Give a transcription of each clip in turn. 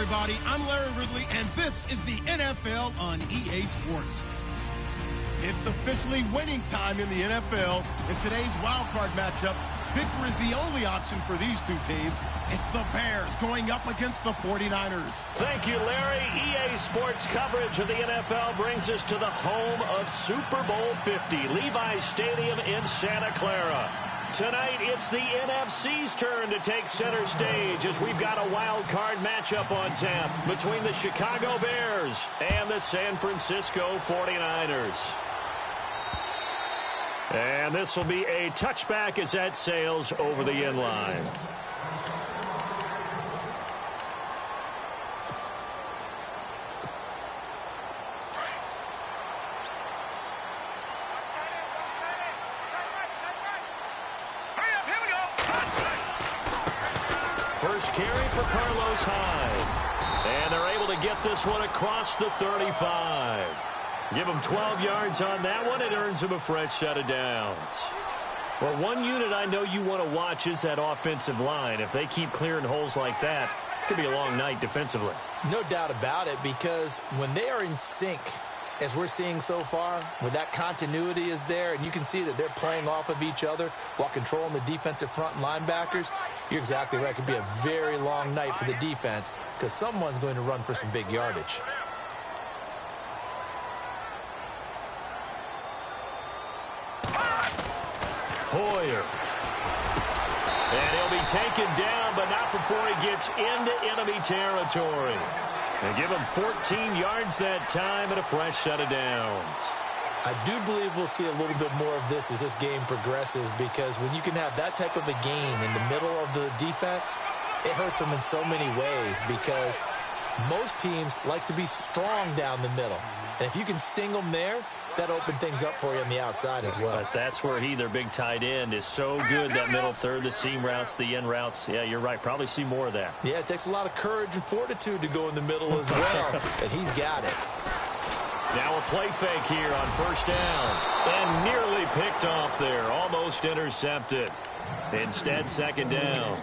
everybody. I'm Larry Ridley, and this is the NFL on EA Sports. It's officially winning time in the NFL. In today's wild card matchup, victory is the only option for these two teams. It's the Bears going up against the 49ers. Thank you, Larry. EA Sports coverage of the NFL brings us to the home of Super Bowl 50, Levi's Stadium in Santa Clara. Tonight, it's the NFC's turn to take center stage as we've got a wild card matchup on tap between the Chicago Bears and the San Francisco 49ers. And this will be a touchback as that sails over the end line. First carry for Carlos Hyde. And they're able to get this one across the 35. Give him 12 yards on that one. It earns him a fresh set of downs. Well, one unit I know you want to watch is that offensive line. If they keep clearing holes like that, it could be a long night defensively. No doubt about it, because when they are in sync, as we're seeing so far, when that continuity is there and you can see that they're playing off of each other while controlling the defensive front linebackers, you're exactly right. It could be a very long night for the defense because someone's going to run for some big yardage. Hoyer. And he'll be taken down, but not before he gets into enemy territory. And give him 14 yards that time and a fresh set of downs. I do believe we'll see a little bit more of this as this game progresses, because when you can have that type of a gain in the middle of the defense, it hurts them in so many ways, because most teams like to be strong down the middle. And if you can sting them there, that opens things up for you on the outside as well. But that's where their big tight end, is so good, that middle third, the seam routes, the end routes. Yeah, you're right. Probably see more of that. Yeah, it takes a lot of courage and fortitude to go in the middle as well, and he's got it. Now a play fake here on first down. And nearly picked off there. Almost intercepted. Instead, second down.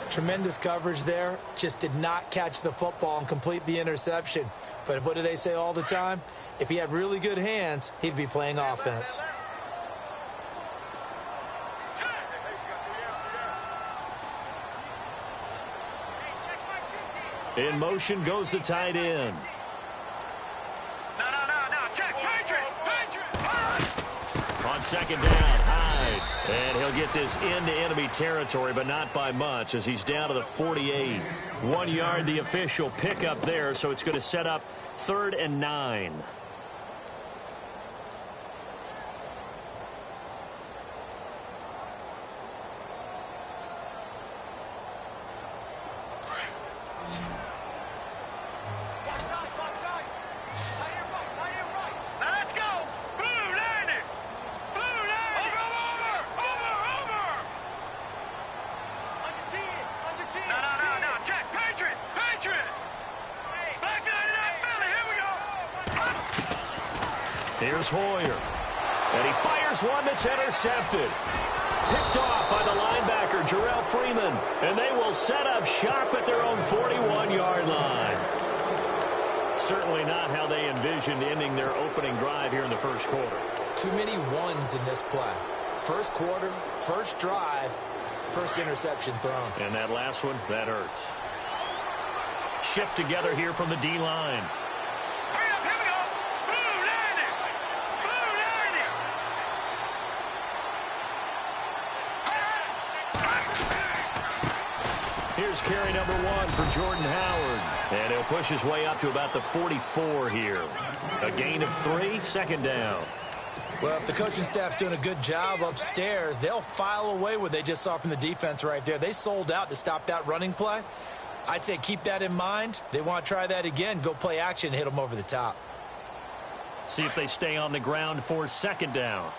Tremendous coverage there. Just did not catch the football and complete the interception. But what do they say all the time? If he had really good hands, he'd be playing offense. In motion goes the tight end. Check, Patriot! On second down, Hyde. And he'll get this into enemy territory, but not by much, as he's down to the 48. 1 yard, the official pickup there, so it's going to set up 3rd and 9. Here's Hoyer. And he fires one that's intercepted. Picked off by the linebacker, Jarrell Freeman. And they will set up sharp at their own 41-yard line. Certainly not how they envisioned ending their opening drive here in the first quarter. Too many ones in this play. First quarter, first drive, first interception thrown. And that last one, that hurts. Shift together here from the D-line. Here's carry number 1 for Jordan Howard. And he'll push his way up to about the 44 here. A gain of 3, second down. Well, if the coaching staff's doing a good job upstairs, they'll file away what they just saw from the defense right there. They sold out to stop that running play. I'd say keep that in mind. They want to try that again. Go play action and hit them over the top. See if they stay on the ground for second down.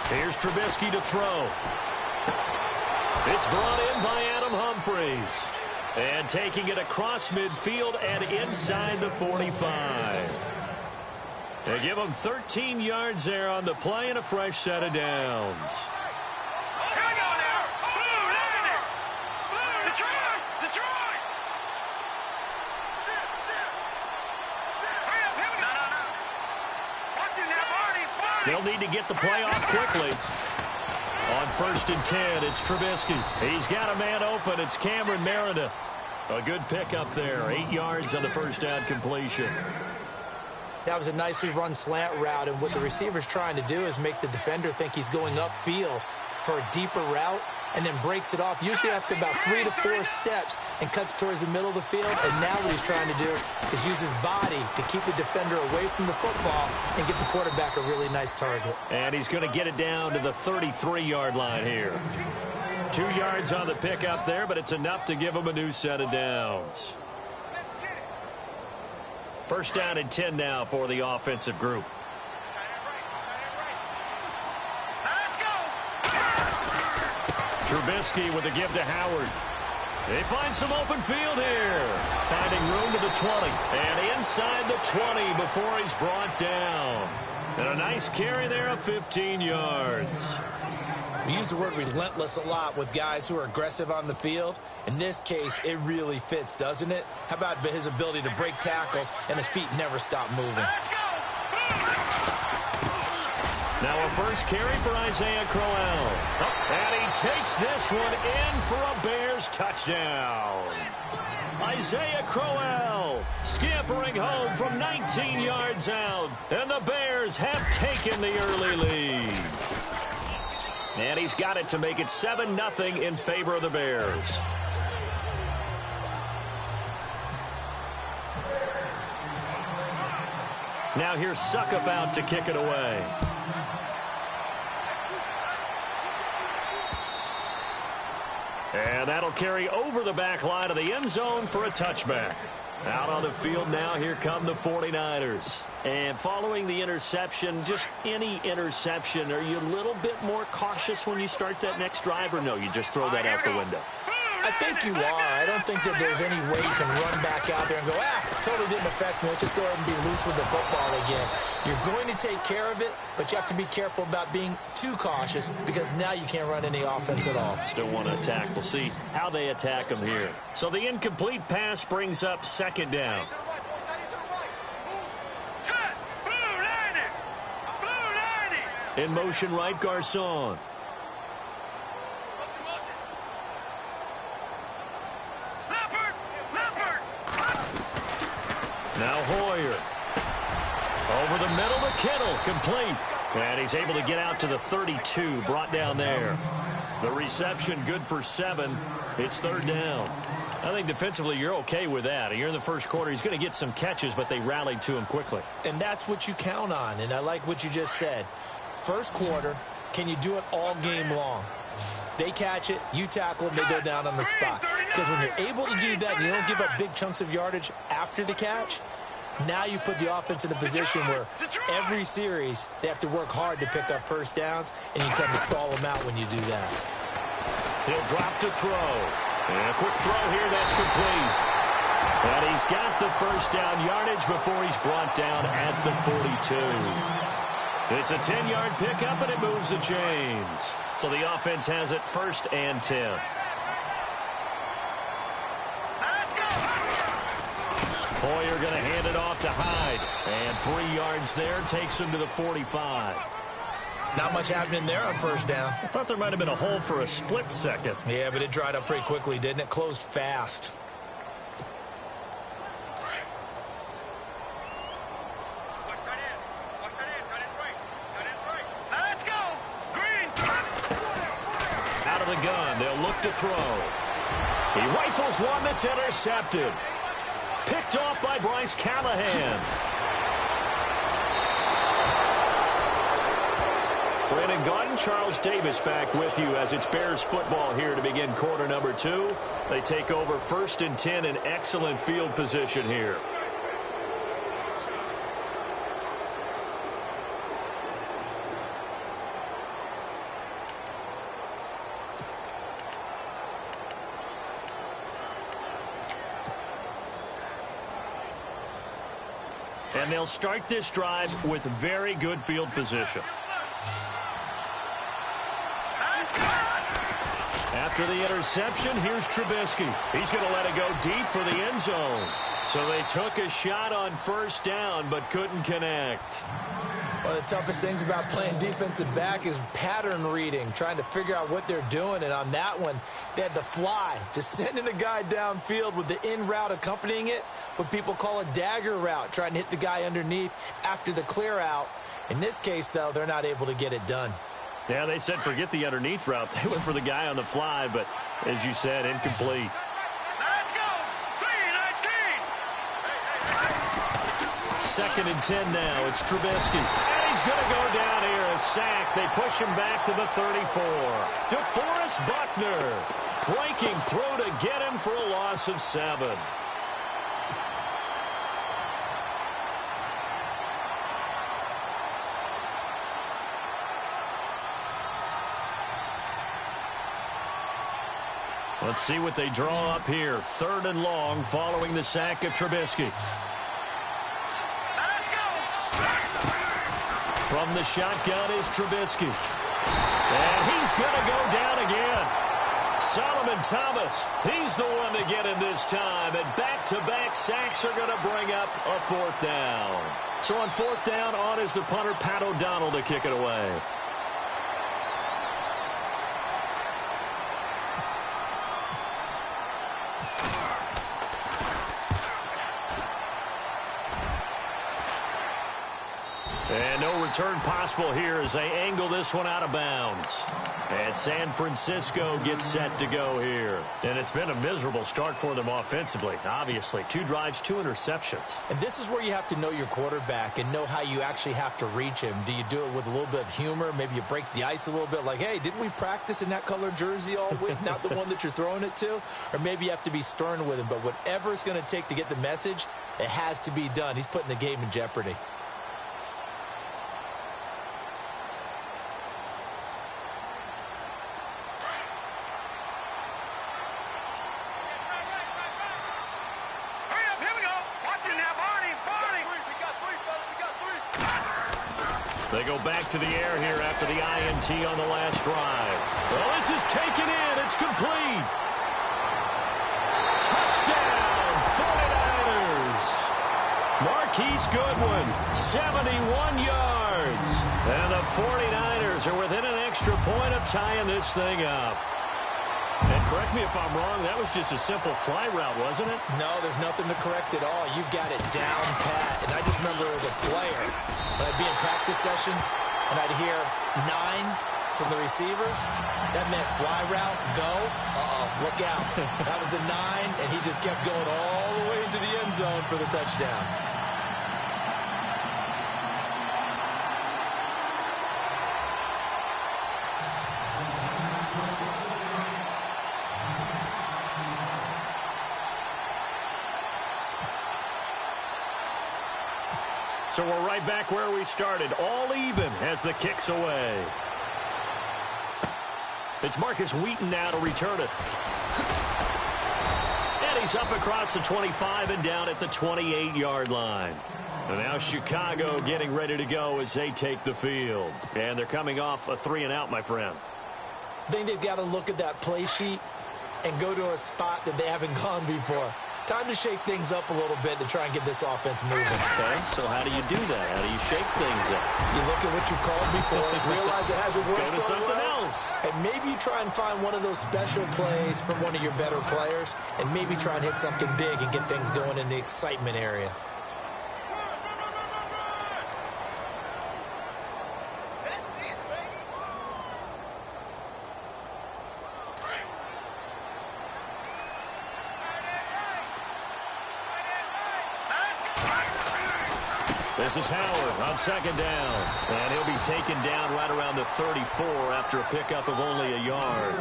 Here's Trubisky to throw. It's brought in by Adam Humphries. And taking it across midfield and inside the 45. They give him 13 yards there on the play and a fresh set of downs. They'll need to get the play off quickly. On 1st and 10, it's Trubisky. He's got a man open. It's Cameron Meredith. A good pickup there. 8 yards on the first down completion. That was a nicely run slant route, and what the receiver's trying to do is make the defender think he's going upfield for a deeper route, and then breaks it off, usually after about 3 to 4 steps, and cuts towards the middle of the field. And now what he's trying to do is use his body to keep the defender away from the football and get the quarterback a really nice target. And he's going to get it down to the 33-yard line here. 2 yards on the pickup there, but it's enough to give him a new set of downs. First down and 10 now for the offensive group. Trubisky with a give to Howard. They find some open field here. Finding room to the 20. And inside the 20 before he's brought down. And a nice carry there of 15 yards. We use the word relentless a lot with guys who are aggressive on the field. In this case, it really fits, doesn't it? How about his ability to break tackles and his feet never stop moving? Now a first carry for Isaiah Crowell. And he takes this one in for a Bears touchdown. Isaiah Crowell scampering home from 19 yards out. And the Bears have taken the early lead. And he's got it to make it 7-0 in favor of the Bears. Now here's Suckup out to kick it away. And that'll carry over the back line of the end zone for a touchback. Out on the field now, here come the 49ers. And following the interception, just any interception, are you a little bit more cautious when you start that next drive, or no, you just throw that out the window? I think you are. I don't think that there's any way you can run back out there and go, totally didn't affect me. Let's just go ahead and be loose with the football again. You're going to take care of it, but you have to be careful about being too cautious because now you can't run any offense at all. Still want to attack. We'll see how they attack them here. So the incomplete pass brings up second down. In motion right, Garcon. Now Hoyer. Over the middle to Kittle. Complete. And he's able to get out to the 32. Brought down there. The reception good for 7. It's third down. I think defensively you're okay with that. You're in the first quarter. He's going to get some catches, but they rallied to him quickly. And that's what you count on. And I like what you just said. First quarter, can you do it all game long? They catch it, you tackle it, they go down on the spot. Because when you're able to do that, and you don't give up big chunks of yardage after the catch, now you put the offense in a position where every series they have to work hard to pick up first downs, and you tend to stall them out when you do that. He'll drop to throw. And a quick throw here, that's complete. And he's got the first down yardage before he's brought down at the 42. It's a 10-yard pickup, and it moves the chains. So the offense has it 1st and 10. Hoyer going to hand it off to Hyde. And 3 yards there takes him to the 45. Not much happening there on first down. I thought there might have been a hole for a split second. Yeah, but it dried up pretty quickly, didn't it? Closed fast. The gun. They'll look to throw. He rifles one that's intercepted. Picked off by Bryce Callahan. Brandon Gaudin, Charles Davis back with you as it's Bears football here to begin quarter number 2. They take over 1st and 10 in excellent field position here. And they'll start this drive with very good field position. After the interception, here's Trubisky. He's going to let it go deep for the end zone. So they took a shot on first down, but couldn't connect. One of the toughest things about playing defensive back is pattern reading, trying to figure out what they're doing. And on that one, they had the fly, just sending a guy downfield with the in route accompanying it, what people call a dagger route, trying to hit the guy underneath after the clear out. In this case, though, they're not able to get it done. Yeah, they said forget the underneath route. They went for the guy on the fly, but as you said, incomplete. Let's go! 3-19! Second and 10 now. It's Trubisky. And he's going to go down here. A sack. They push him back to the 34. DeForest Buckner. Breaking through to get him for a loss of 7. Let's see what they draw up here. 3rd and long following the sack of Trubisky. Let's go! From the shotgun is Trubisky. And he's going to go down again. Solomon Thomas, he's the one to get him this time. And back-to-back sacks are going to bring up a 4th down. So on 4th down, on is the punter, Pat O'Donnell, to kick it away. And no return possible here as they angle this one out of bounds. And San Francisco gets set to go here. And it's been a miserable start for them offensively. Obviously, 2 drives, 2 interceptions. And this is where you have to know your quarterback and know how you actually have to reach him. Do you do it with a little bit of humor? Maybe you break the ice a little bit like, hey, didn't we practice in that color jersey all week? Not the one that you're throwing it to? Or maybe you have to be stern with him. But whatever it's going to take to get the message, it has to be done. He's putting the game in jeopardy. They go back to the air here after the INT on the last drive. Well, this is taken in. It's complete. Touchdown, 49ers. Marquise Goodwin, 71 yards. And the 49ers are within an extra point of tying this thing up. And correct me if I'm wrong, that was just a simple fly route, wasn't it? No, there's nothing to correct at all. You've got it down pat. And I just remember as a player, when I'd be in practice sessions and I'd hear 9 from the receivers, that meant fly route, go, look out. That was the 9, and he just kept going all the way into the end zone for the touchdown. So we're right back where we started, all even as the kick's away. It's Marcus Wheaton now to return it. And he's up across the 25 and down at the 28-yard line. And now Chicago getting ready to go as they take the field. And they're coming off a 3-and-out, my friend. I think they've got to look at that play sheet and go to a spot that they haven't gone before. Time to shake things up a little bit to try and get this offense moving. Okay, so how do you do that? How do you shake things up? You look at what you called before, realize it hasn't worked Go to so something well, else. and maybe you try and find one of those special plays from one of your better players, and maybe try and hit something big and get things going in the excitement area. This is Howard on 2nd down. And he'll be taken down right around the 34 after a pickup of only a yard.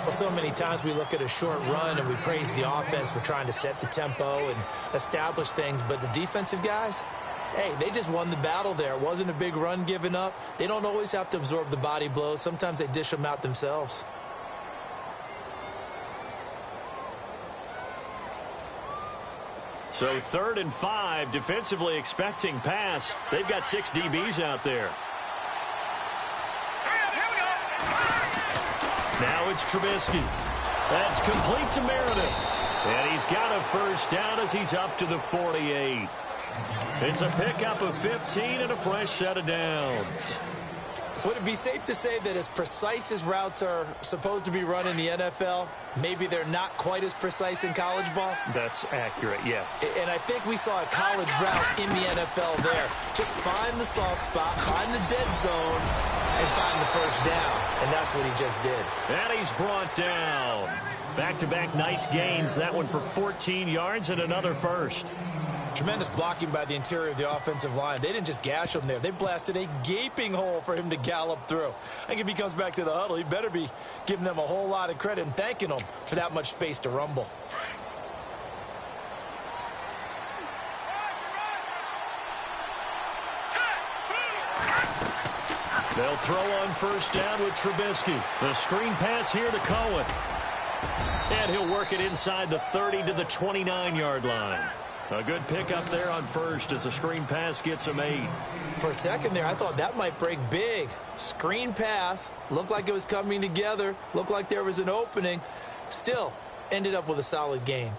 Well, so many times we look at a short run and we praise the offense for trying to set the tempo and establish things. But the defensive guys, hey, they just won the battle there. It wasn't a big run given up. They don't always have to absorb the body blows. Sometimes they dish them out themselves. So 3rd and 5, defensively expecting pass. They've got 6 DBs out there. Now it's Trubisky. That's complete to Meredith. And he's got a first down as he's up to the 48. It's a pickup of 15 and a fresh set of downs. Would it be safe to say that as precise as routes are supposed to be run in the NFL, maybe they're not quite as precise in college ball? That's accurate, yeah. And I think we saw a college route in the NFL there. Just find the soft spot, find the dead zone, and find the first down. And that's what he just did. And he's brought down. Back-to-back nice gains. That one for 14 yards and another first. Tremendous blocking by the interior of the offensive line. They didn't just gash him there. They blasted a gaping hole for him to gallop through. I think if he comes back to the huddle, he better be giving them a whole lot of credit and thanking them for that much space to rumble. They'll throw on first down with Trubisky. The screen pass here to Cohen. And he'll work it inside the 30 to the 29-yard line. A good pickup there on first as the screen pass gets him 8. For a second there, I thought that might break big. Screen pass. Looked like it was coming together. Looked like there was an opening. Still, ended up with a solid gain.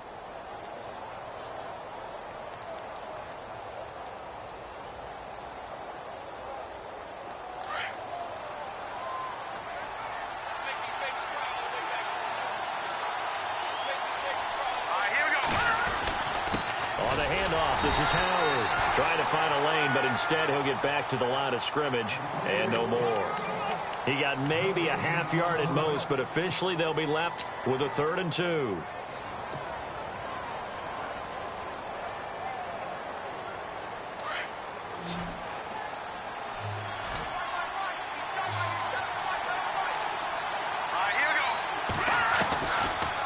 This is Howard trying to find a lane, but instead he'll get back to the line of scrimmage and no more. He got maybe a half yard at most, but officially they'll be left with a 3rd and 2.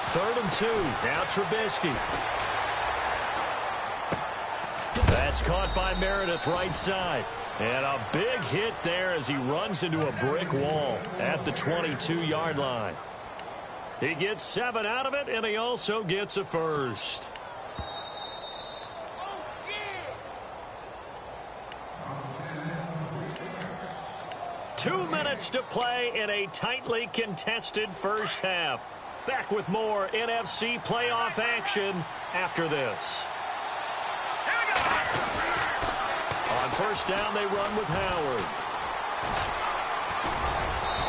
Third and 2. Now Trubisky. That's caught by Meredith right side. And a big hit there as he runs into a brick wall at the 22-yard line. He gets 7 out of it, and he also gets a first. Two minutes to play in a tightly contested first half. Back with more NFC playoff action after this. On first down, they run with Howard.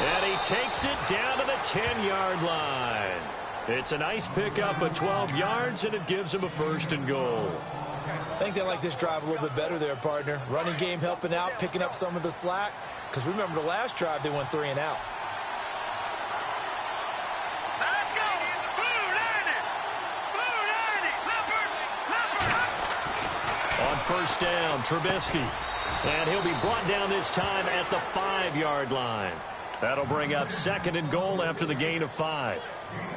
And he takes it down to the 10-yard line. It's a nice pickup of 12 yards, and it gives him a 1st and goal. I think they like this drive a little bit better there, partner. Running game helping out, picking up some of the slack. Because remember, the last drive, they went 3 and out. Let's go! On first down, Trubisky. And he'll be brought down this time at the 5-yard line. That'll bring up 2nd and goal after the gain of 5.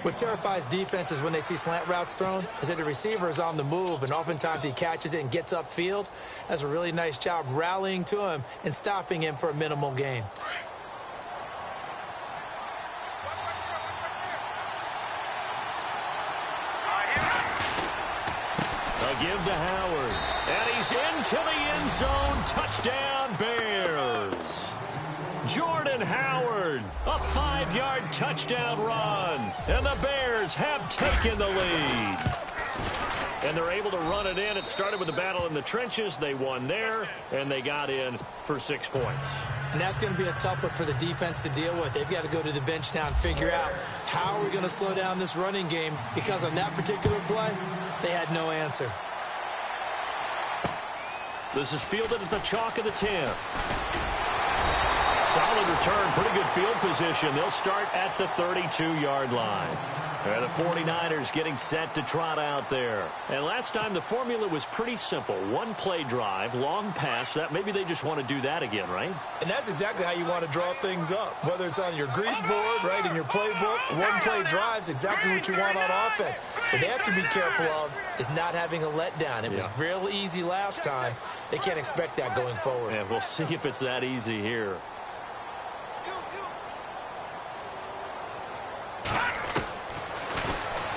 What terrifies defenses when they see slant routes thrown is that the receiver is on the move, and oftentimes he catches it and gets upfield. Does a really nice job rallying to him and stopping him for a minimal gain. A give to Howard. And he's into the end zone. Touchdown, Bears. Jordan Howard, a 5-yard touchdown run. And the Bears have taken the lead. And they're able to run it in. It started with a battle in the trenches. They won there, and they got in for 6 points. And that's going to be a tough one for the defense to deal with. They've got to go to the bench now and figure out how we're going to slow down this running game, because on that particular play, they had no answer. This is fielded at the chalk of the 10. Solid return, pretty good field position. They'll start at the 32-yard line. And the 49ers getting set to trot out there. And last time the formula was pretty simple. One play drive, long pass. That maybe they just want to do that again, right? And that's exactly how you want to draw things up. Whether it's on your grease board, right, in your playbook, one play drive's exactly what you want on offense. What they have to be careful of is not having a letdown. It was real easy last time. They can't expect that going forward. Yeah, we'll see if it's that easy here.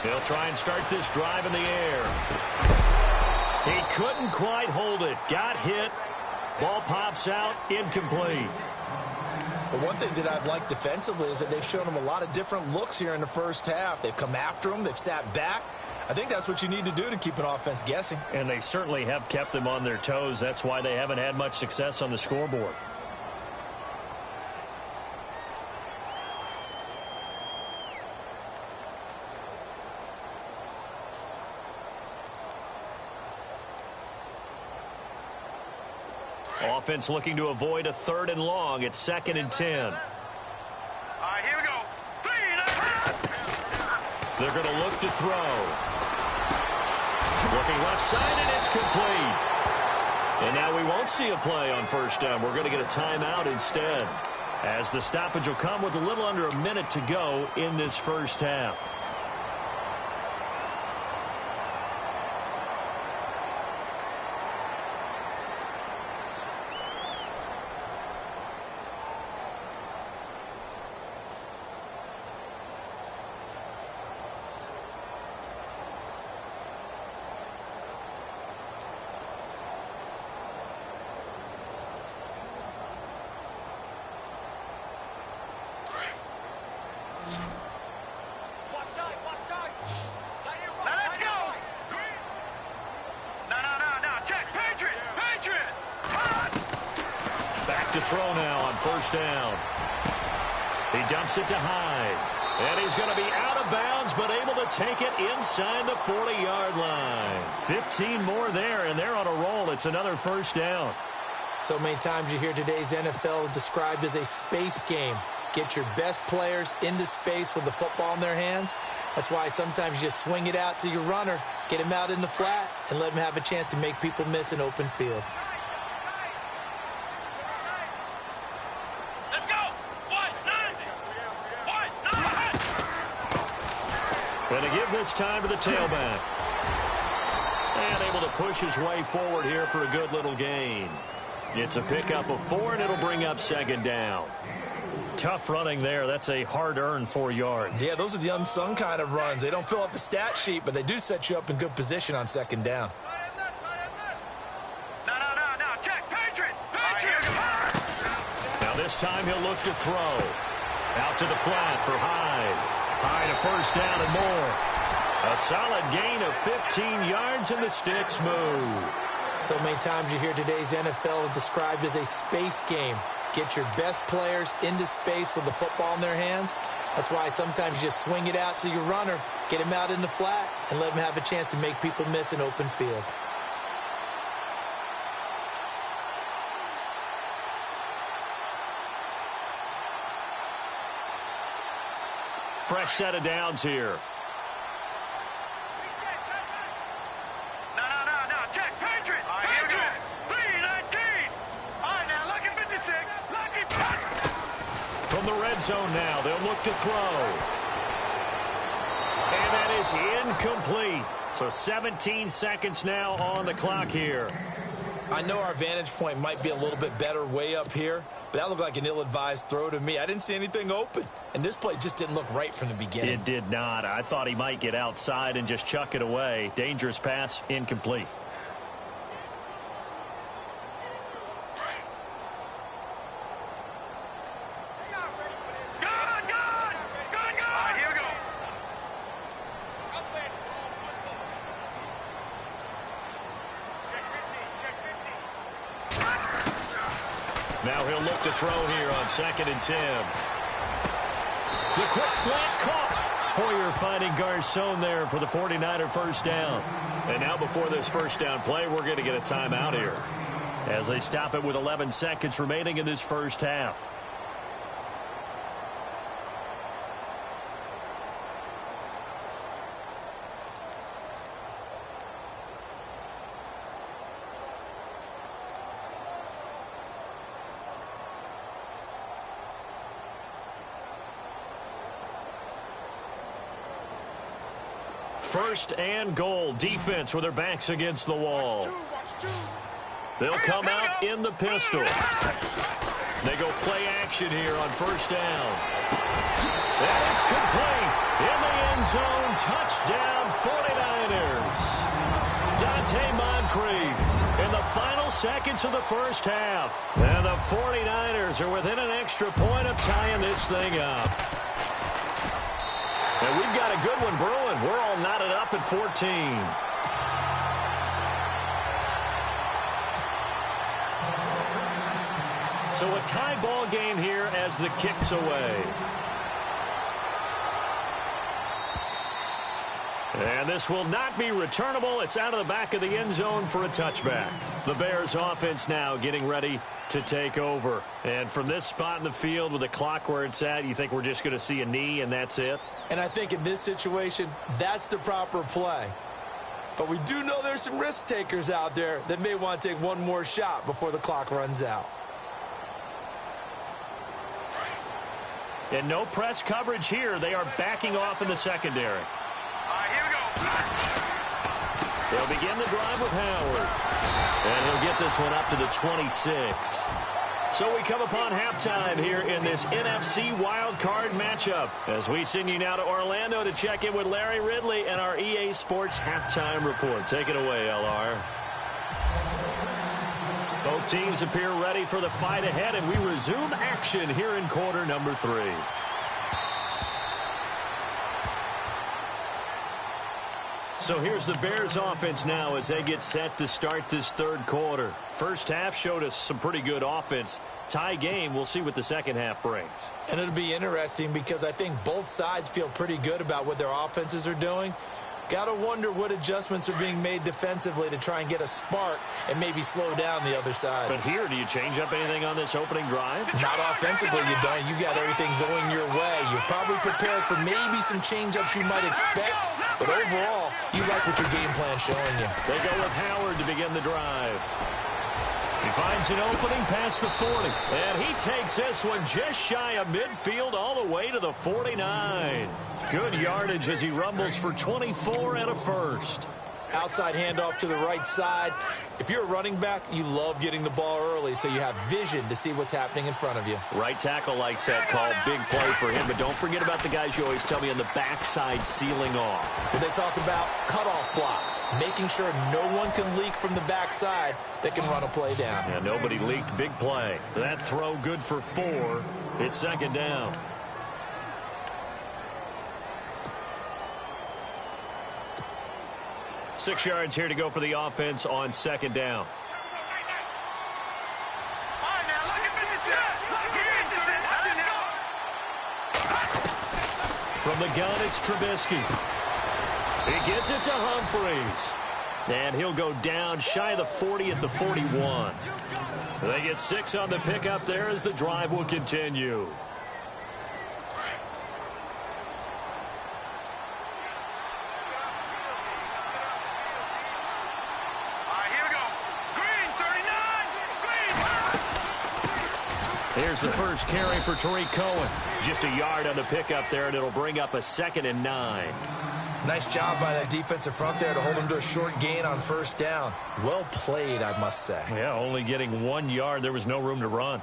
He'll try and start this drive in the air. He couldn't quite hold it. Got hit. Ball pops out, incomplete. The one thing that I've liked defensively is that they've shown him a lot of different looks here in the first half. They've come after him. They've sat back. I think that's what you need to do to keep an offense guessing. And they certainly have kept them on their toes. That's why they haven't had much success on the scoreboard. Offense looking to avoid a 3rd and long. It's 2nd and 10. All right, here we go. They're going to look to throw. Looking left side, and it's complete. And now we won't see a play on 1st down. We're going to get a timeout instead, as the stoppage will come with a little under a minute to go in this first half. Throw now on 1st down. He dumps it to Hyde. And he's going to be out of bounds, but able to take it inside the 40-yard line. 15 more there, and they're on a roll. It's another 1st down. So many times you hear today's NFL described as a space game. Get your best players into space with the football in their hands. That's why sometimes you just swing it out to your runner, get him out in the flat, and let him have a chance to make people miss an open field. Going to give this time to the tailback. And able to push his way forward here for a good little gain. It's a pickup of 4, and it'll bring up 2nd down. Tough running there. That's a hard-earned 4 yards. Yeah, those are the unsung kind of runs. They don't fill up the stat sheet, but they do set you up in good position on 2nd down. Check, Patriot! Now this time he'll look to throw. Out to the flat for Hyde. Hyde a 1st down and more. A solid gain of 15 yards, and the sticks move. So many times you hear today's NFL described as a space game. Get your best players into space with the football in their hands. That's why sometimes you just swing it out to your runner, get him out in the flat, and let him have a chance to make people miss an open field. Fresh set of downs here. Check, Patriot! Patriot! 3-19! All right, now, lucky 56. Lucky punch! From the red zone now, they'll look to throw. And that is incomplete. So 17 seconds now on the clock here. I know our vantage point might be a little bit better way up here, but that looked like an ill-advised throw to me. I didn't see anything open, and this play just didn't look right from the beginning. It did not. I thought he might get outside and just chuck it away. Dangerous pass, incomplete. Now he'll look to throw here on 2nd and 10. The quick slant caught. Hoyer finding Garcon there for the 49er 1st down. And now before this 1st down play, we're going to get a timeout here, as they stop it with 11 seconds remaining in this first half. First and goal. Defense with their backs against the wall. They'll come out in the pistol. They go play action here on 1st down. And it's complete. In the end zone. Touchdown 49ers. Moncrief in the final seconds of the first half. And the 49ers are within an extra point of tying this thing up. And we've got a good one brewing. We're all knotted up at 14. So a tie ball game here as the kick's away. And this will not be returnable. It's out of the back of the end zone for a touchback. The Bears offense now getting ready to take over. And from this spot in the field with the clock where it's at, you think we're just going to see a knee and that's it? And I think in this situation, that's the proper play. But we do know there's some risk takers out there that may want to take one more shot before the clock runs out. And no press coverage here. They are backing off in the secondary. Here we go. They'll begin the drive with Howard. And he'll get this one up to the 26. So we come upon halftime here in this NFC wildcard matchup as we send you now to Orlando to check in with Larry Ridley and our EA Sports halftime report. Take it away, LR. Both teams appear ready for the fight ahead, and we resume action here in quarter number 3. So here's the Bears offense now as they get set to start this third quarter. First half showed us some pretty good offense. Tie game, we'll see what the second half brings. And it'll be interesting because I think both sides feel pretty good about what their offenses are doing. Got to wonder what adjustments are being made defensively to try and get a spark and maybe slow down the other side. But here, do you change up anything on this opening drive? Not offensively, you don't. You got everything going your way. You've probably prepared for maybe some change-ups you might expect, but overall, you like what your game plan's showing you. They go with Howard to begin the drive. He finds an opening past the 40, and he takes this one just shy of midfield all the way to the 49. Good yardage as he rumbles for 24 and a first. Outside handoff to the right side. If you're a running back, you love getting the ball early so you have vision to see what's happening in front of you. Right tackle likes that call. Big play for him, but don't forget about the guys you always tell me on the backside sealing off. When they talk about cutoff blocks, making sure no one can leak from the backside that can run a play down. Yeah, nobody leaked. Big play. That throw good for 4. It's second down. Six yards here to go for the offense on second down. From the gun, it's Trubisky. He gets it to Humphreys. And he'll go down shy of the 40 at the 41. They get 6 on the pickup there as the drive will continue. Here's the first carry for Tariq Cohen. Just a yard on the pickup there, and it'll bring up a 2nd and 9. Nice job by that defensive front there to hold him to a short gain on first down. Well played, I must say. Yeah, only getting 1 yard. There was no room to run.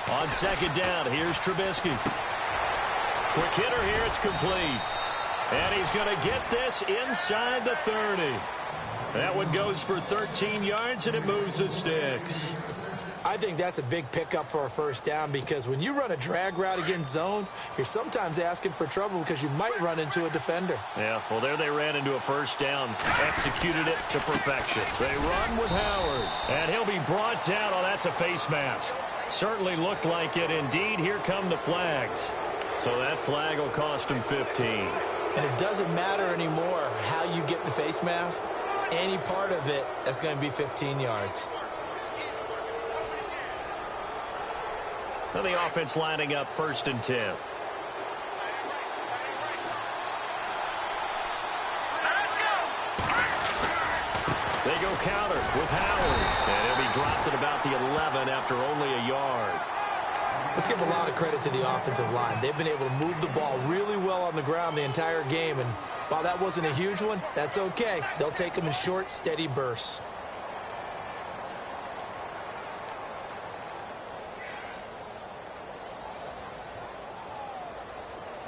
On second down, here's Trubisky. Quick hitter here, it's complete. And he's going to get this inside the 30. That one goes for 13 yards, and it moves the sticks. I think that's a big pickup for a first down because when you run a drag route against zone, you're sometimes asking for trouble because you might run into a defender. Yeah, well, there they ran into a first down, executed it to perfection. They run with Howard, and he'll be brought down. Oh, that's a face mask. Certainly looked like it. Indeed, here come the flags. So that flag will cost him 15. And it doesn't matter anymore how you get the face mask. Any part of it, that's going to be 15 yards. So the offense lining up 1st and 10. They go counter with Howard. And he'll be dropped at about the 11 after only a yard. Let's give a lot of credit to the offensive line. They've been able to move the ball really well on the ground the entire game. And while that wasn't a huge one, that's okay. They'll take them in short, steady bursts.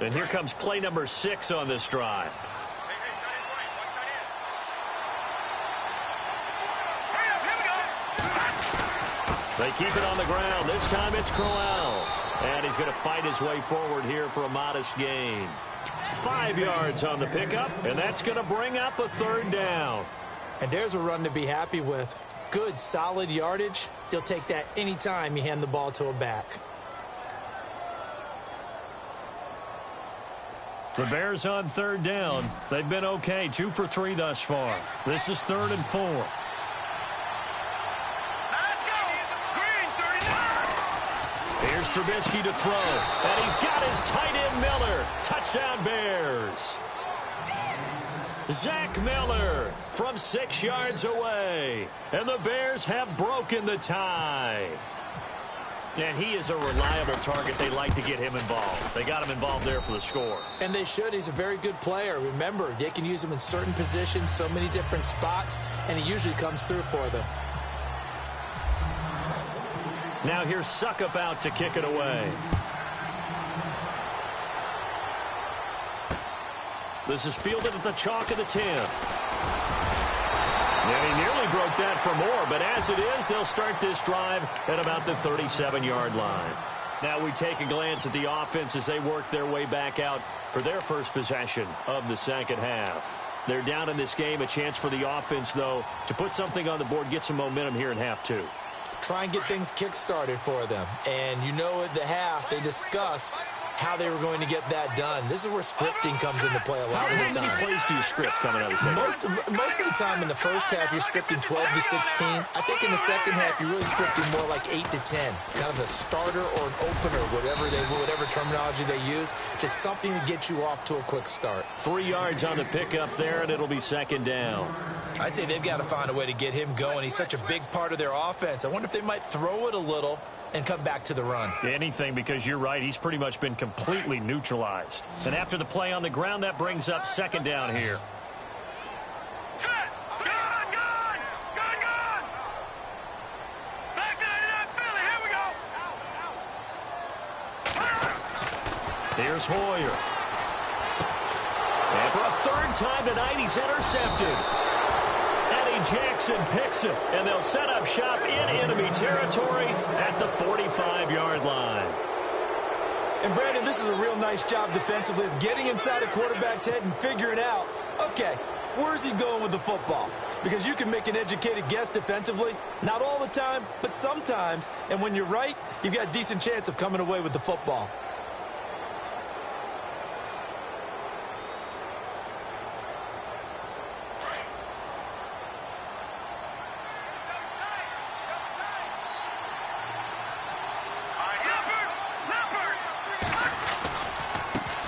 And here comes play number 6 on this drive. They keep it on the ground. This time it's Crowell. And he's going to fight his way forward here for a modest gain. 5 yards on the pickup, and that's going to bring up a 3rd down. And there's a run to be happy with. Good, solid yardage. You'll take that anytime you hand the ball to a back. The Bears on 3rd down. They've been okay, 2 for 3 thus far. This is 3rd and 4. Here's Trubisky to throw, and he's got his tight end Miller. Touchdown Bears. Zach Miller from 6 yards away, and the Bears have broken the tie. And he is a reliable target. They like to get him involved. They got him involved there for the score. And they should. He's a very good player. Remember, they can use him in certain positions, so many different spots, and he usually comes through for them. Now here's Suckup out to kick it away. This is fielded at the chalk of the 10. And he nearly broke that for more, but as it is, they'll start this drive at about the 37-yard line. Now we take a glance at the offense as they work their way back out for their first possession of the second half. They're down in this game. A chance for the offense, though, to put something on the board, get some momentum here in half 2. Try and get things kick-started for them. And you know at the half, they discussed how they were going to get that done. This is where scripting comes into play a lot of the time. How many plays do you script coming out of the second? Most of the time in the first half, you're scripting 12 to 16. I think in the second half, you're really scripting more like 8 to 10. Kind of a starter or an opener, whatever terminology they use. Just something to get you off to a quick start. 3 yards on the pickup there, and it'll be 2nd down. I'd say they've got to find a way to get him going. He's such a big part of their offense. I wonder if they might throw it a little and come back to the run. Anything, because you're right. He's pretty much been completely neutralized. And after the play on the ground, that brings up 2nd down here. Set! Gun! Back to that Philly. Here we go. Here's Hoyer. And for a 3rd time tonight, he's intercepted. Jackson picks it, and they'll set up shop in enemy territory at the 45-yard line. And, Brandon, this is a real nice job defensively of getting inside a quarterback's head and figuring out, okay, where's he going with the football? Because you can make an educated guess defensively, not all the time, but sometimes. And when you're right, you've got a decent chance of coming away with the football.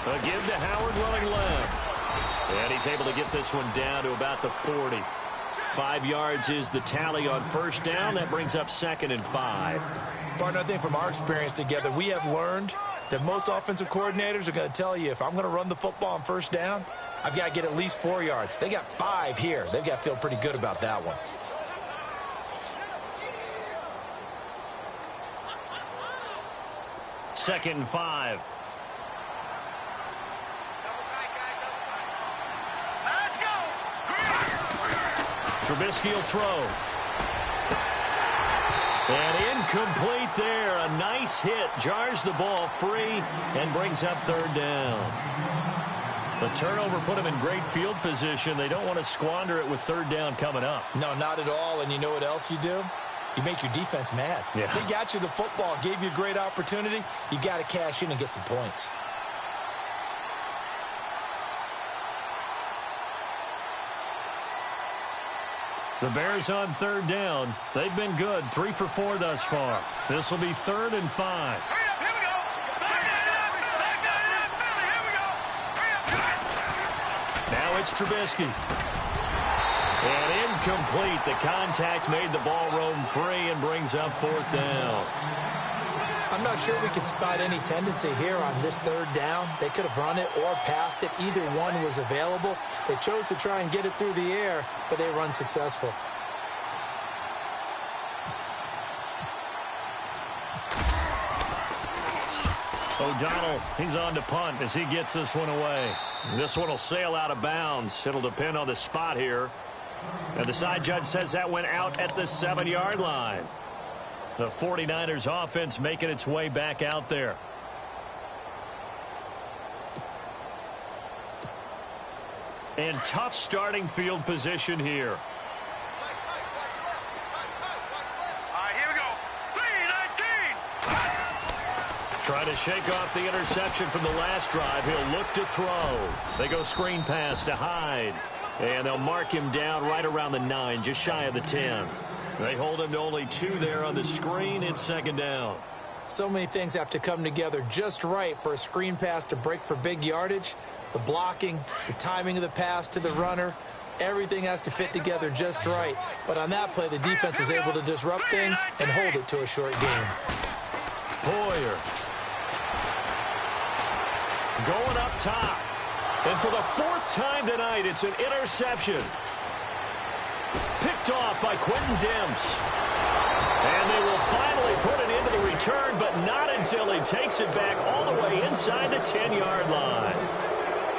A give to Howard running left. And he's able to get this one down to about the 40. 5 yards is the tally on 1st down. That brings up 2nd and 5. Partner, I think from our experience together, we have learned that most offensive coordinators are going to tell you, if I'm going to run the football on 1st down, I've got to get at least 4 yards. They got 5 here. They've got to feel pretty good about that one. Second and 5. Let's go. Trubisky will throw. And incomplete there. A nice hit. Jars the ball free and brings up 3rd down. The turnover put them in great field position. They don't want to squander it with 3rd down coming up. No, not at all. And you know what else you do? You make your defense mad. Yeah. They got you the football, gave you a great opportunity. You got to cash in and get some points. The Bears on 3rd down. They've been good. 3 for 4 thus far. This will be 3rd and 5. Hurry up, here we go. Back to that Philly. Here we go. Hurry up. Now it's Trubisky. And incomplete. The contact made the ball roam free and brings up 4th down. I'm not sure we can spot any tendency here on this 3rd down. They could have run it or passed it. Either one was available. They chose to try and get it through the air, but they run successful. O'Donnell, he's on to punt as he gets this one away. This one will sail out of bounds. It'll depend on the spot here. And the side judge says that went out at the 7-yard line. The 49ers offense making its way back out there. And tough starting field position here. Trying to shake off the interception from the last drive. He'll look to throw. They go screen pass to Hyde. And they'll mark him down right around the 9, just shy of the 10. They hold him to only 2 there on the screen. It's second down. So many things have to come together just right for a screen pass to break for big yardage. The blocking, the timing of the pass to the runner, everything has to fit together just right. But on that play, the defense was able to disrupt things and hold it to a short game. Hoyer going up top. And for the 4th time tonight, it's an interception. Picked off by Quentin Demps. And they will finally put it into the return, but not until he takes it back all the way inside the 10-yard line.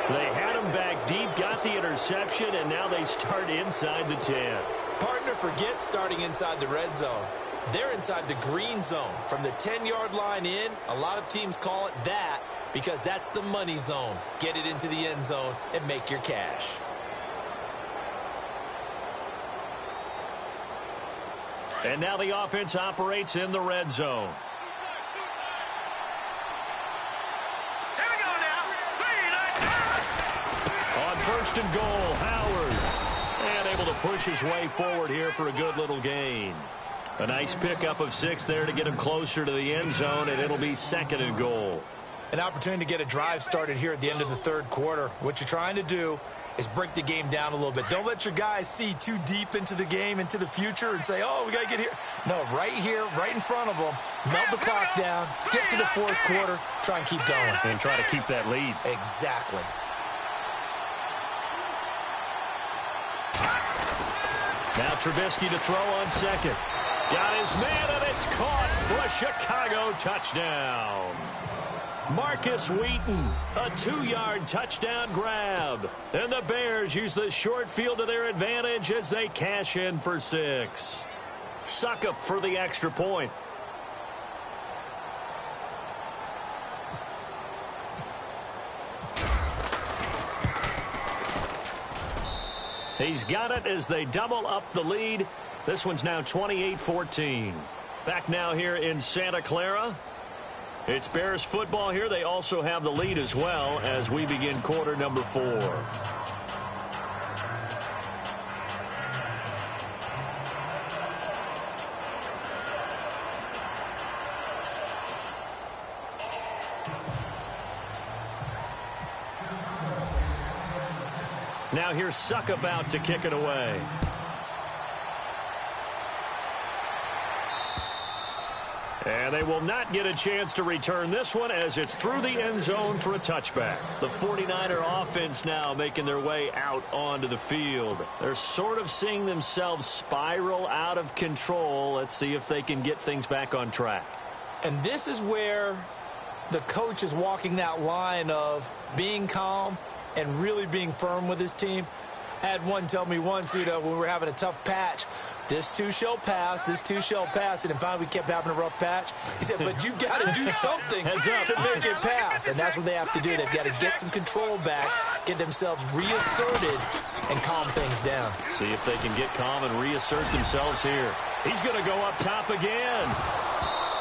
They had him back deep, got the interception, and now they start inside the 10. Partner forgets starting inside the red zone. They're inside the green zone. From the 10-yard line in, a lot of teams call it that because that's the money zone. Get it into the end zone and make your cash. And now the offense operates in the red zone. Here we go now. On 1st and goal, Howard. And able to push his way forward here for a good little gain. A nice pickup of 6 there to get him closer to the end zone, and it'll be 2nd and goal. An opportunity to get a drive started here at the end of the 3rd quarter. What you're trying to do is break the game down a little bit. Don't let your guys see too deep into the game, into the future, and say, oh, we got to get here. No, right here, right in front of them, melt the clock down, get to the 4th quarter, try and keep going. And try to keep that lead. Exactly. Now Trubisky to throw on 2nd. Got his man, and it's caught for a Chicago touchdown. Marcus Wheaton, a 2-yard touchdown grab. And the Bears use the short field to their advantage as they cash in for 6. Suckup for the extra point. He's got it as they double up the lead. This one's now 28-14. Back now here in Santa Clara. It's Bears football here. They also have the lead as well as we begin quarter number 4. Now here's Suckup out to kick it away. And they will not get a chance to return this one as it's through the end zone for a touchback. The 49er offense now making their way out onto the field. They're sort of seeing themselves spiral out of control. Let's see if they can get things back on track. And this is where the coach is walking that line of being calm and really being firm with his team. I had one tell me once, when we were having a tough patch, this too shall pass, this too shall pass. And finally we kept having a rough patch. He said, but you've got to do something to make it pass. And that's what they have to do. They've got to get some control back, get themselves reasserted, and calm things down. See if they can get calm and reassert themselves here. He's going to go up top again.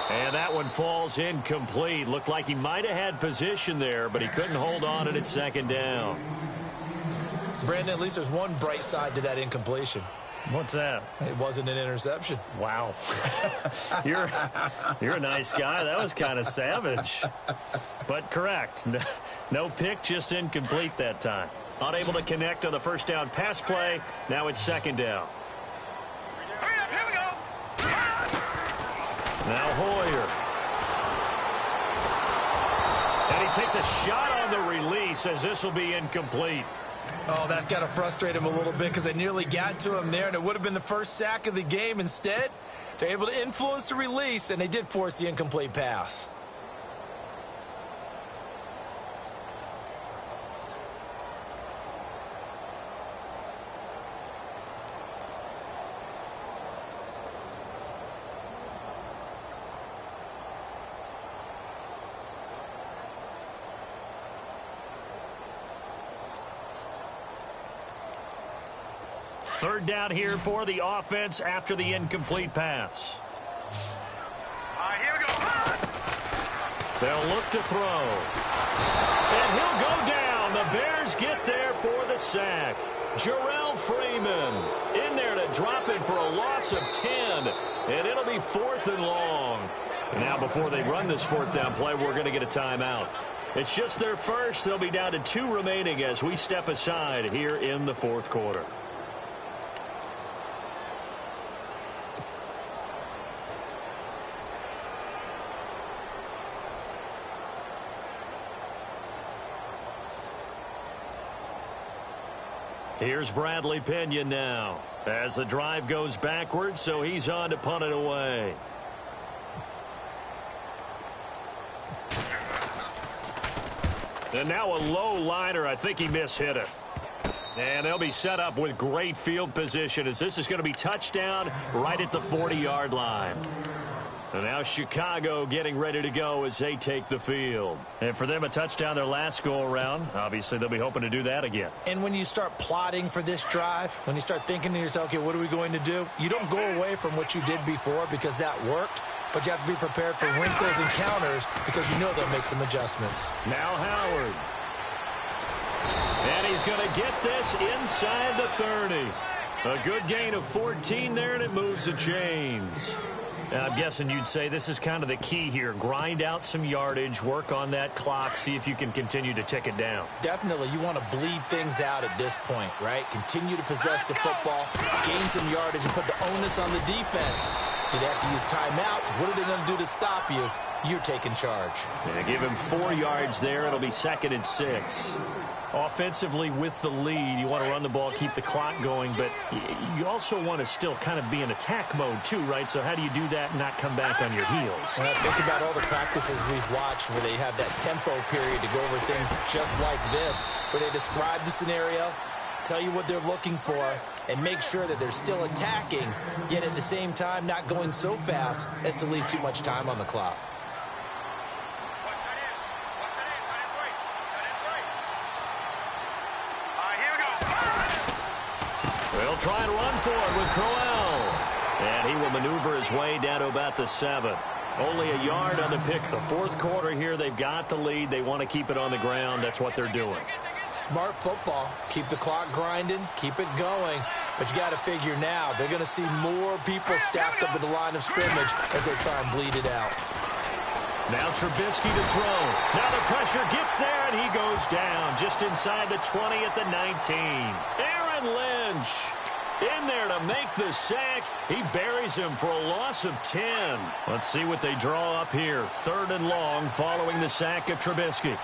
And that one falls incomplete. Looked like he might have had position there, but he couldn't hold on, and it's 2nd down. Brandon, at least there's one bright side to that incompletion. What's that? It wasn't an interception. Wow. You're a nice guy. That was kind of savage. But correct. No pick, just incomplete that time. Unable to connect on the first down pass play. Now it's 2nd down. Hurry up, here we go. Now Hoyer. And he takes a shot on the release as this will be incomplete. Oh, that's got to frustrate him a little bit because they nearly got to him there, and it would have been the first sack of the game. Instead, they're able to influence the release, and they did force the incomplete pass. Third down here for the offense after the incomplete pass. All right, here we go. They'll look to throw. And he'll go down. The Bears get there for the sack. Jarrell Freeman in there to drop it for a loss of 10. And it'll be 4th and long. Now, before they run this 4th down play, we're going to get a timeout. It's just their first. They'll be down to 2 remaining as we step aside here in the 4th quarter. Here's Bradley Pinion now as the drive goes backwards, so he's on to punt it away. And now a low liner. I think he mishit it. And they'll be set up with great field position as this is going to be touchdown right at the 40-yard line. And now Chicago getting ready to go as they take the field. And for them, a touchdown their last go-around. Obviously, they'll be hoping to do that again. And when you start plotting for this drive, when you start thinking to yourself, okay, what are we going to do? You don't go away from what you did before because that worked. But you have to be prepared for wrinkles and counters because you know they'll make some adjustments. Now Howard. And he's going to get this inside the 30. A good gain of 14 there, and it moves the chains. Now, I'm guessing you'd say this is kind of the key here. Grind out some yardage, work on that clock, see if you can continue to tick it down. Definitely. You want to bleed things out at this point, right? Continue to possess the football, gain some yardage, and put the onus on the defense. Do they have to use timeouts? What are they going to do to stop you? You're taking charge. Yeah, give him 4 yards there. It'll be 2nd and 6. Offensively with the lead, you want to run the ball, keep the clock going, but you also want to still kind of be in attack mode too, right? So how do you do that and not come back on your heels? When I think about all the practices we've watched where they have that tempo period to go over things just like this, where they describe the scenario, tell you what they're looking for, and make sure that they're still attacking, yet at the same time not going so fast as to leave too much time on the clock. They'll try to run for it with Crowell. And he will maneuver his way down to about the 7. Only a yard on the pick. The 4th quarter here, they've got the lead. They want to keep it on the ground. That's what they're doing. Smart football. Keep the clock grinding. Keep it going. But you got to figure now, they're going to see more people stacked up at the line of scrimmage as they try and bleed it out. Now Trubisky to throw. Now the pressure gets there, and he goes down just inside the 20 at the 19. Aaron Lynch in there to make the sack. He buries him for a loss of 10. Let's see what they draw up here. 3rd and long following the sack of Trubisky.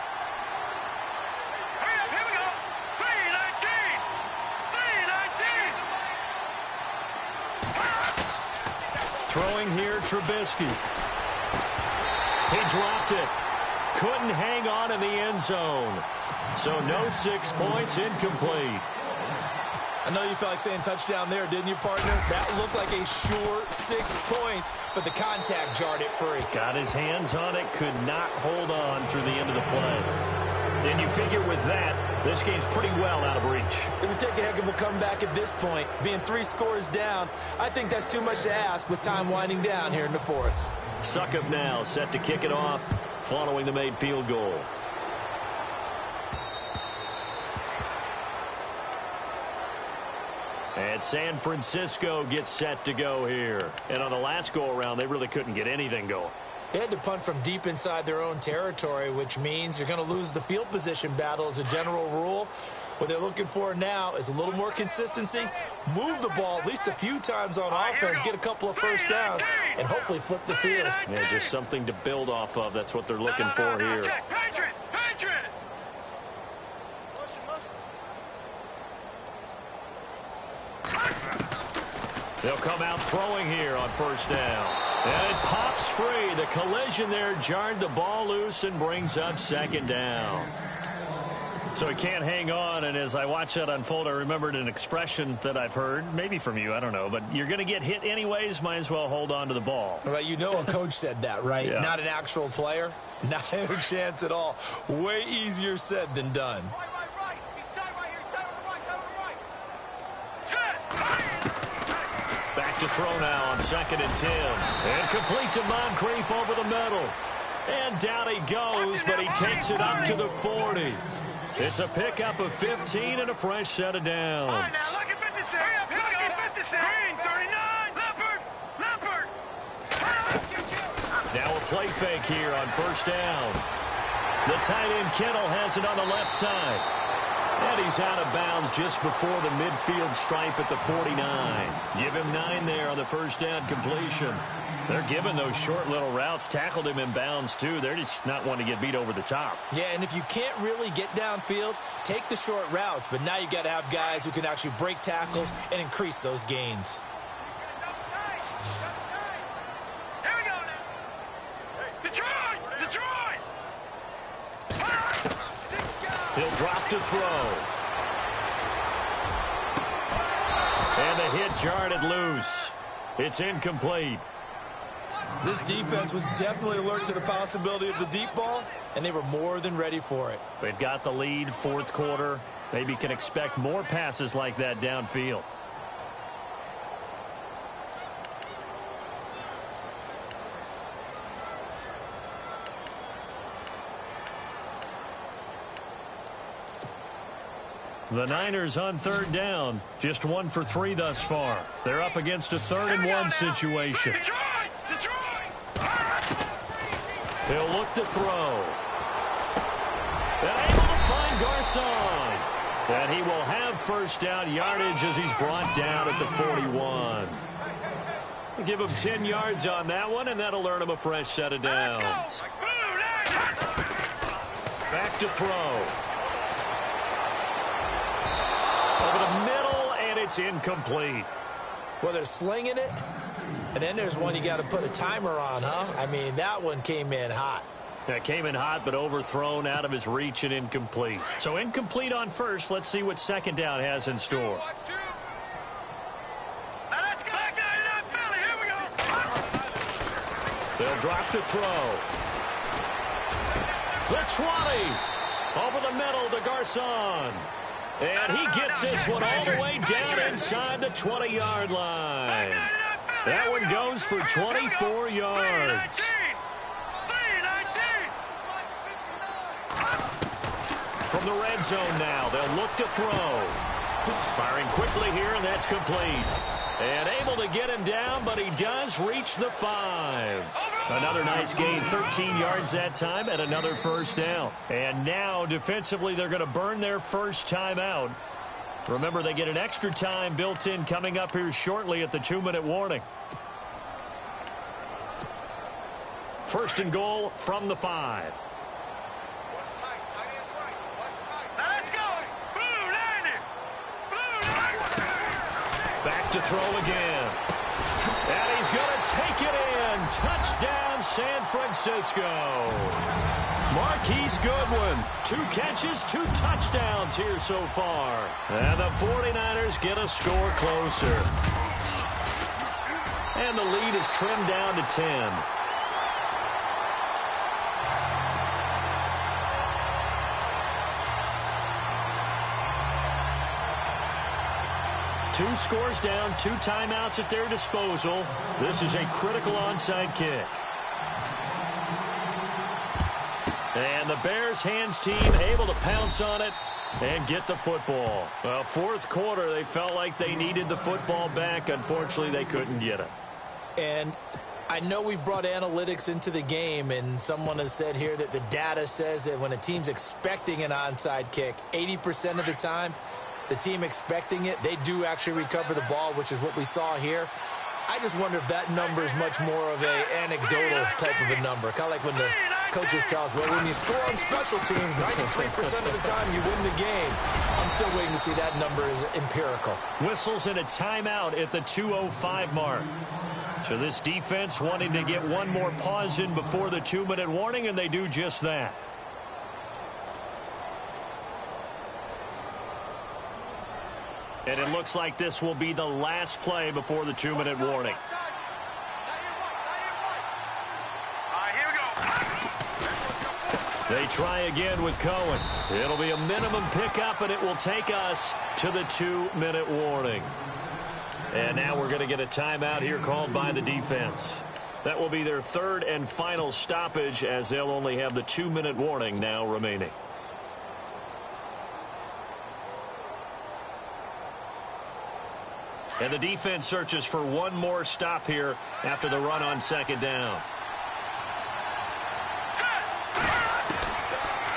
Throwing here, Trubisky. He dropped it. Couldn't hang on in the end zone. So no 6 points, incomplete. I know you felt like saying touchdown there, didn't you, partner? That looked like a sure 6 points, but the contact jarred it free. Got his hands on it, could not hold on through the end of the play. And you figure with that, this game's pretty well out of reach. It would take a heck of a comeback at this point. Being 3 scores down, I think that's too much to ask with time winding down here in the 4th. Suckup now set to kick it off following the made field goal. And San Francisco gets set to go here. And on the last go-around, they really couldn't get anything going. They had to punt from deep inside their own territory, which means you're going to lose the field position battle as a general rule. What they're looking for now is a little more consistency, move the ball at least a few times on offense, get a couple of first downs, and hopefully flip the field. Yeah, just something to build off of. That's what they're looking for here. They'll come out throwing here on 1st down. And it pops free. The collision there jarred the ball loose and brings up 2nd down. So he can't hang on, and as I watch that unfold, I remembered an expression that I've heard, maybe from you, I don't know, but you're going to get hit anyways, might as well hold on to the ball. Right, you know a coach said that, right? Yeah. Not an actual player. Not a chance at all. Way easier said than done. Right. He's tight right here. He's tight on the right. Tight on the right. Set. to throw now on 2nd and 10. And complete to Moncrief over the middle. And down he goes, but he takes it up to the 40. It's a pickup of 15 and a fresh set of downs. All right, now look at 56. Here we go. 56. Green, 39. Leopard. Now a play fake here on 1st down. The tight end Kittle has it on the left side. And he's out of bounds just before the midfield stripe at the 49. Give him 9 there on the 1st down completion. They're giving those short little routes. Tackled him in bounds, too. They're just not wanting to get beat over the top. Yeah, and if you can't really get downfield, take the short routes. But now you've got to have guys who can actually break tackles and increase those gains. Here we go now. Detroit! He'll drop to throw. And the hit jarred it loose. It's incomplete. This defense was definitely alert to the possibility of the deep ball, and they were more than ready for it. They've got the lead, 4th quarter. Maybe can expect more passes like that downfield. The Niners on 3rd down. Just 1 for 3 thus far. They're up against a 3rd and 1 situation. Detroit! He'll look to throw. And able to find Garcon. And he will have 1st down yardage as he's brought down at the 41. Give him 10 yards on that one, and that'll earn him a fresh set of downs. Back to throw. Over the middle, and it's incomplete. Well, they're slinging it, and then there's one you got to put a timer on, huh? I mean, that one came in hot. That came in hot, but overthrown out of his reach and incomplete. So incomplete on 1st. Let's see what 2nd down has in store. Now let's go back down to that Philly. Here we go. They'll drop to throw. The 20. Over the middle to Garcon. And he gets this one all the way down inside the 20-yard line. That one goes for 24 yards. From the red zone now, they'll look to throw. Firing quickly here, and that's complete. And able to get him down, but he does reach the 5. Another nice gain, 13 yards that time, and another 1st down. And now, defensively, they're going to burn their first timeout. Remember, they get an extra time built in coming up here shortly at the 2-minute warning. 1st and goal from the 5. Back to throw again. And he's going to take it in. Touchdown, San Francisco. Marquise Goodwin, 2 catches, 2 touchdowns here so far. And the 49ers get a score closer. And the lead is trimmed down to 10. Two scores down, 2 timeouts at their disposal. This is a critical onside kick. And the Bears hands team able to pounce on it and get the football. Well, 4th quarter, they felt like they needed the football back. Unfortunately, they couldn't get it. And I know we brought analytics into the game, and someone has said here that the data says that when a team's expecting an onside kick, 80% of the time, the team expecting it, they do actually recover the ball, which is what we saw here. I just wonder if that number is much more of an anecdotal type of a number. Kind of like when the coaches tell us, well, when you score on special teams, 93% of the time you win the game. I'm still waiting to see that number is empirical. Whistles and a timeout at the 2:05 mark. So this defense wanting to get one more pause in before the 2-minute warning, and they do just that. And it looks like this will be the last play before the 2-minute warning. They try again with Cohen. It'll be a minimum pickup, and it will take us to the 2-minute warning. And now we're going to get a timeout here called by the defense. That will be their third and final stoppage, as they'll only have the 2-minute warning now remaining. And the defense searches for one more stop here after the run on second down.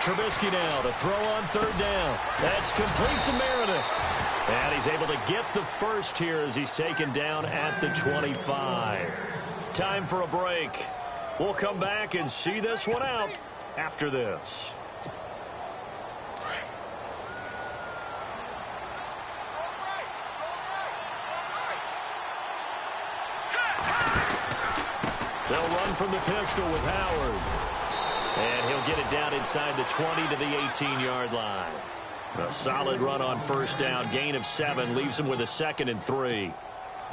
Trubisky now to throw on third down. That's complete to Meredith. And he's able to get the first here as he's taken down at the 25. Time for a break. We'll come back and see this one out after this. They'll run from the pistol with Howard. And he'll get it down inside the 20 to the 18-yard line. A solid run on first down. Gain of 7 leaves him with a 2nd and 3.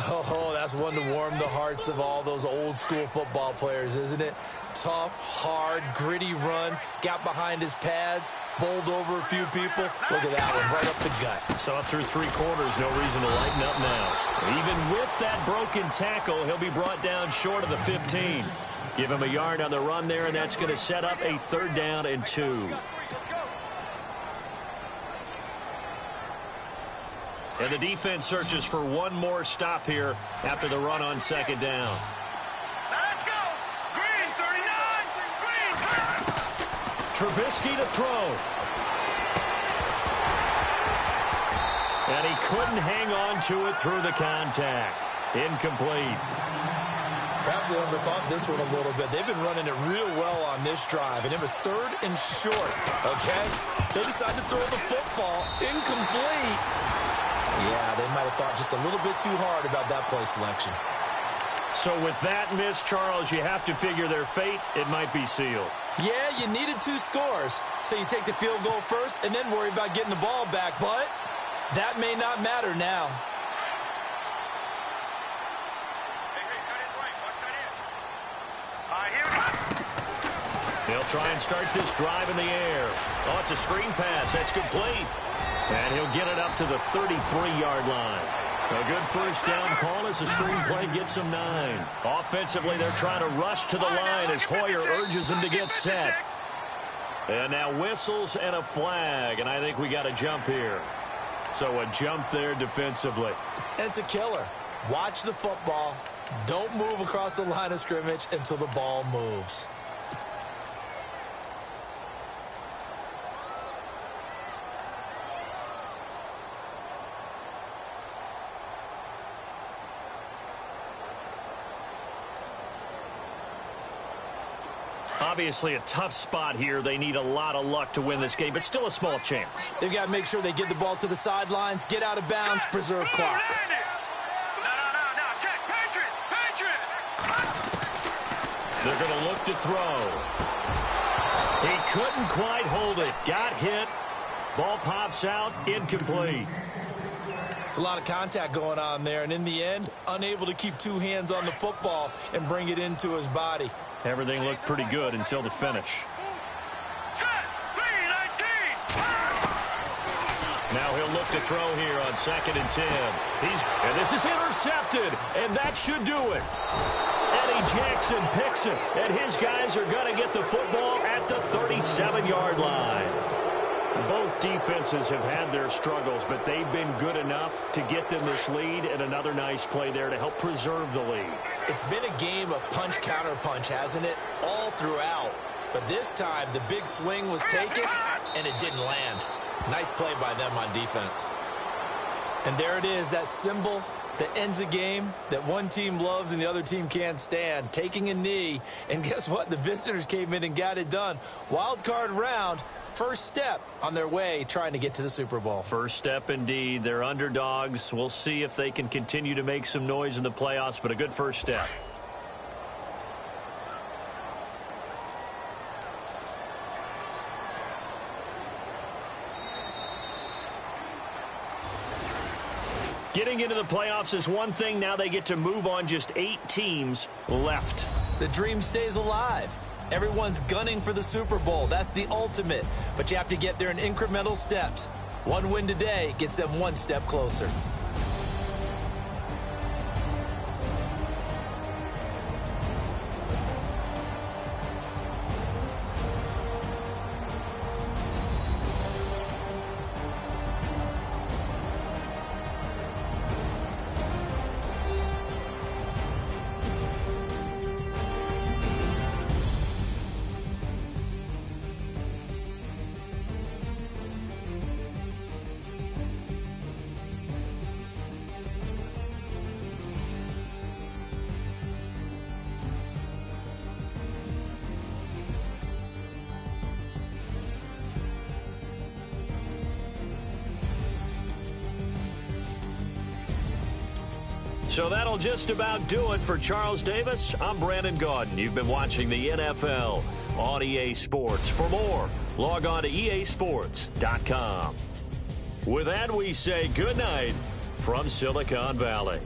Oh, that's one to warm the hearts of all those old-school football players, isn't it? Tough, hard, gritty run. Got behind his pads, bowled over a few people. Look at that one, right up the gut. So up through 3 quarters, no reason to lighten up now. Even with that broken tackle, he'll be brought down short of the 15. Give him a yard on the run there, and that's going to set up a 3rd down and 2. And the defense searches for one more stop here after the run on second down. Let's go. Green 39. Green. Trubisky to throw. And he couldn't hang on to it through the contact. Incomplete. Perhaps they overthought this one a little bit. They've been running it real well on this drive, and it was 3rd and short, okay? They decided to throw the football. Incomplete. Yeah, they might have thought just a little bit too hard about that play selection. So with that miss, Charles, you have to figure their fate. It might be sealed. Yeah, you needed 2 scores. So you take the field goal first and then worry about getting the ball back. But that may not matter now. They'll try and start this drive in the air. Oh, it's a screen pass. That's complete. And he'll get it up to the 33-yard line. A good first down call as the screen play gets him 9. Offensively, they're trying to rush to the line as Hoyer urges him to get set. And now whistles and a flag, and I think we got a jump here. So a jump there defensively. And it's a killer. Watch the football. Don't move across the line of scrimmage until the ball moves. Obviously a tough spot here. They need a lot of luck to win this game, but still a small chance. They've got to make sure they get the ball to the sidelines, get out of bounds, preserve clock. No, check. Patriot. They're going to look to throw. He couldn't quite hold it. Got hit. Ball pops out. Incomplete. It's a lot of contact going on there, and in the end, unable to keep 2 hands on the football and bring it into his body. Everything looked pretty good until the finish. Now he'll look to throw here on 2nd and 10. And this is intercepted, and that should do it. Eddie Jackson picks it, and his guys are going to get the football at the 37-yard line. Both defenses have had their struggles, but they've been good enough to get them this lead, and another nice play there to help preserve the lead. It's been a game of punch-counter-punch, hasn't it? All throughout. But this time, the big swing was taken, and it didn't land. Nice play by them on defense. And there it is, that symbol that ends a game that one team loves and the other team can't stand, taking a knee. And guess what? The visitors came in and got it done. Wild card round. First step on their way trying to get to the Super Bowl. First step indeed. They're underdogs. We'll see if they can continue to make some noise in the playoffs, but a good first step. Getting into the playoffs is one thing. Now they get to move on. Just 8 teams left. The dream stays alive. Everyone's gunning for the Super Bowl. That's the ultimate. But you have to get there in incremental steps. One win today gets them one step closer. So that'll just about do it for Charles Davis. I'm Brandon Gaudin. You've been watching the NFL on EA Sports. For more, log on to easports.com. With that, we say good night from Silicon Valley.